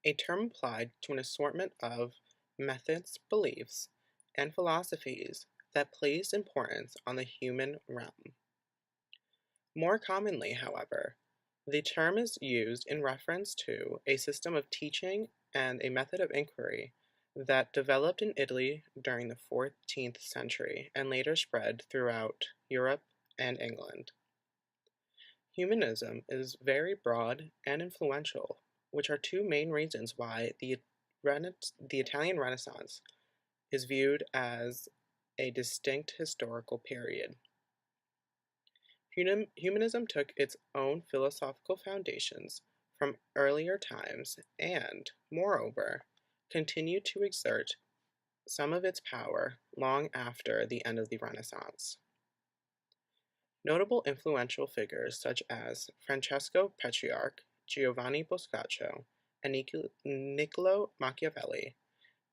a term applied to an assortment of methods, beliefs, and philosophies that place importance on the human realm. More commonly, however, the term is used in reference to a system of teaching and a method of inquiry that developed in Italy during the 14th century and later spread throughout Europe and England. Humanism is very broad and influential, which are two main reasons why the Italian Renaissance is viewed as a distinct historical period. Humanism took its own philosophical foundations from earlier times and, moreover, continued to exert some of its power long after the end of the Renaissance. Notable influential figures such as Francesco Petrarch, Giovanni Boccaccio, and Niccolò Machiavelli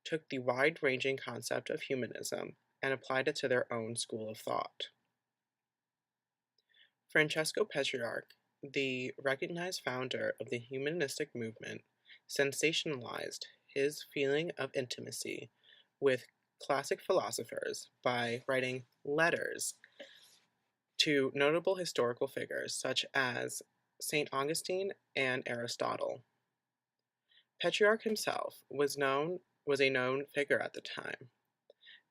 took the wide-ranging concept of humanism and applied it to their own school of thought. Francesco Petrarch, the recognized founder of the humanistic movement, sensationalized his feeling of intimacy with classic philosophers by writing letters to notable historical figures such as St. Augustine and Aristotle. Petrarch himself was a known figure at the time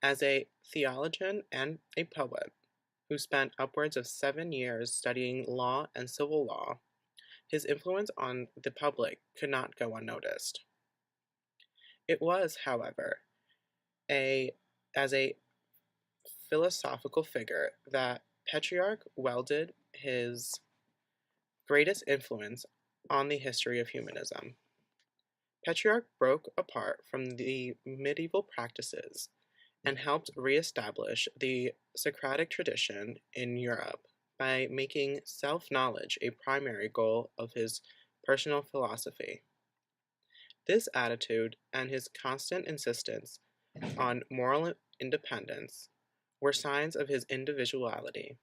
as a theologian and a poet who spent upwards of 7 years studying law and civil law. His influence on the public could not go unnoticed. It was, however, as a philosophical figure that Petrarch wielded his greatest influence on the history of humanism. Petrarch broke apart from the medieval practices and helped reestablish the Socratic tradition in Europe by making self-knowledge a primary goal of his personal philosophy. This attitude and his constant insistence on moral independence were signs of his individuality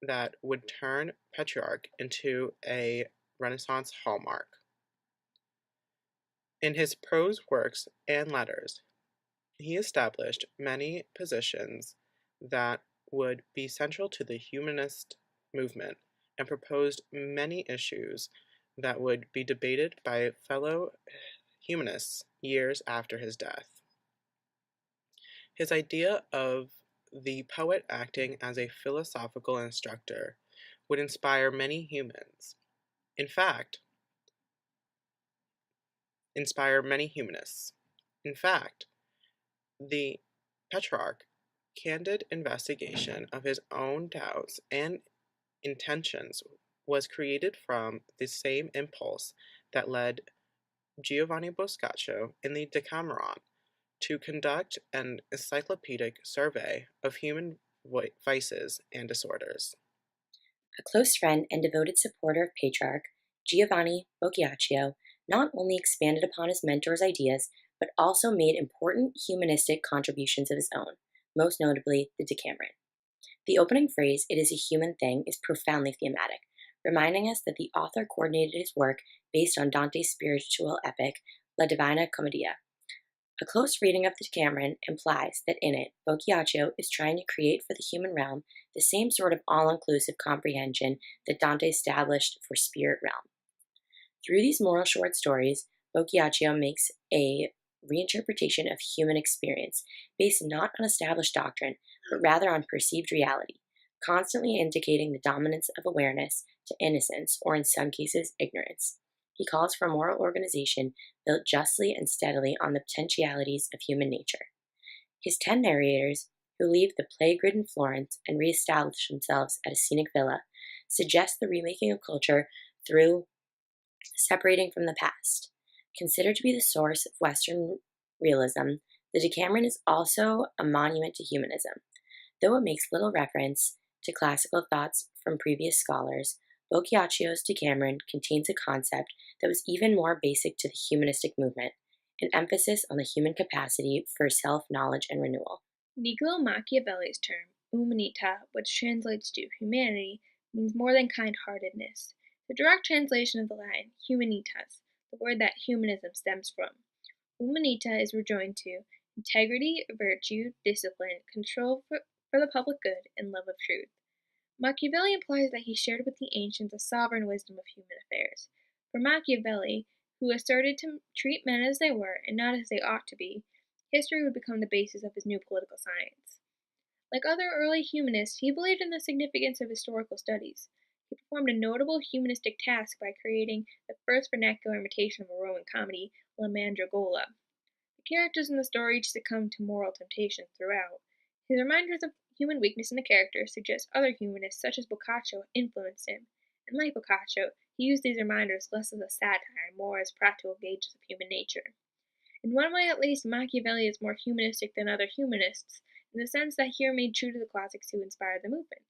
that would turn Petrarch into a Renaissance hallmark. In his prose works and letters, he established many positions that would be central to the humanist movement and proposed many issues that would be debated by fellow humanists years after his death. His idea of the poet acting as a philosophical instructor would inspire many humans. In fact, inspire many humanists. In fact, the Petrarch candid investigation of his own doubts and intentions was created from the same impulse that led Giovanni Boccaccio in the Decameron to conduct an encyclopedic survey of human vices and disorders. A close friend and devoted supporter of Petrarch, Giovanni Boccaccio not only expanded upon his mentor's ideas, but also made important humanistic contributions of his own, most notably the Decameron. The opening phrase, "It is a human thing," is profoundly thematic, reminding us that the author coordinated his work based on Dante's spiritual epic, La Divina Commedia. A close reading of the Decameron implies that in it, Boccaccio is trying to create for the human realm the same sort of all-inclusive comprehension that Dante established for spirit realm. Through these moral short stories, Boccaccio makes a reinterpretation of human experience based not on established doctrine, but rather on perceived reality, constantly indicating the dominance of awareness to innocence, or in some cases, ignorance. He calls for a moral organization built justly and steadily on the potentialities of human nature. His 10 narrators, who leave the plague-ridden Florence and reestablish themselves at a scenic villa, suggest the remaking of culture through separating from the past. Considered to be the source of Western realism, the Decameron is also a monument to humanism. Though it makes little reference to classical thoughts from previous scholars, Boccaccio's Decameron contains a concept that was even more basic to the humanistic movement, an emphasis on the human capacity for self-knowledge and renewal. Niccolò Machiavelli's term, humanità, which translates to humanity, means more than kind-heartedness. The direct translation of the Latin, humanitas, the word that humanism stems from. Humanita is rejoined to integrity, virtue, discipline, control for the public good, and love of truth. Machiavelli implies that he shared with the ancients the sovereign wisdom of human affairs. For Machiavelli, who asserted to treat men as they were and not as they ought to be, history would become the basis of his new political science. Like other early humanists, he believed in the significance of historical studies. He performed a notable humanistic task by creating the first vernacular imitation of a Roman comedy, La Mandragola. The characters in the story each succumb to moral temptations throughout. His reminders of human weakness in the characters suggest other humanists, such as Boccaccio, influenced him, and like Boccaccio, he used these reminders less as a satire and more as practical gauges of human nature. In one way at least, Machiavelli is more humanistic than other humanists, in the sense that he remained true to the classics who inspired the movement.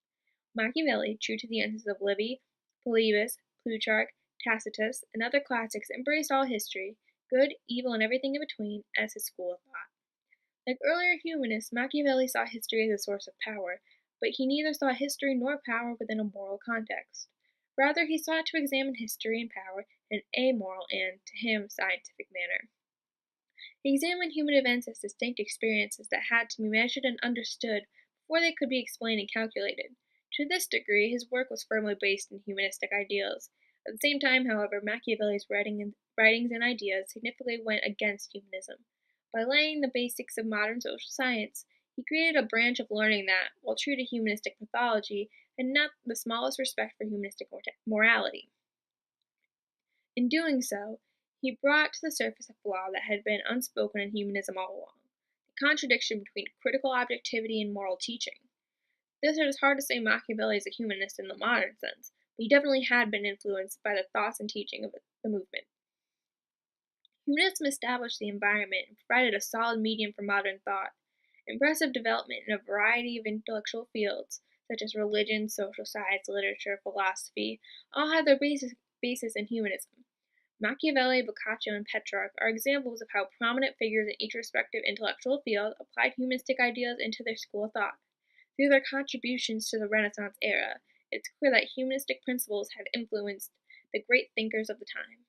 Machiavelli, true to the essays of Livy, Polybus, Plutarch, Tacitus, and other classics, embraced all history, good, evil, and everything in between, as his school of thought. Like earlier humanists, Machiavelli saw history as a source of power, but he neither saw history nor power within a moral context. Rather, he sought to examine history and power in an amoral and, to him, scientific manner. He examined human events as distinct experiences that had to be measured and understood before they could be explained and calculated. To this degree, his work was firmly based in humanistic ideals. At the same time, however, Machiavelli's writings and ideas significantly went against humanism. By laying the basics of modern social science, he created a branch of learning that, while true to humanistic mythology, had not the smallest respect for humanistic morality. In doing so, he brought to the surface a flaw that had been unspoken in humanism all along: the contradiction between critical objectivity and moral teaching. This it is hard to say Machiavelli is a humanist in the modern sense, but he definitely had been influenced by the thoughts and teaching of the movement. Humanism established the environment and provided a solid medium for modern thought. Impressive development in a variety of intellectual fields, such as religion, social science, literature, philosophy, all had their basis in humanism. Machiavelli, Boccaccio, and Petrarch are examples of how prominent figures in each respective intellectual field applied humanistic ideas into their school of thought. Through their contributions to the Renaissance era, it's clear that humanistic principles had influenced the great thinkers of the time.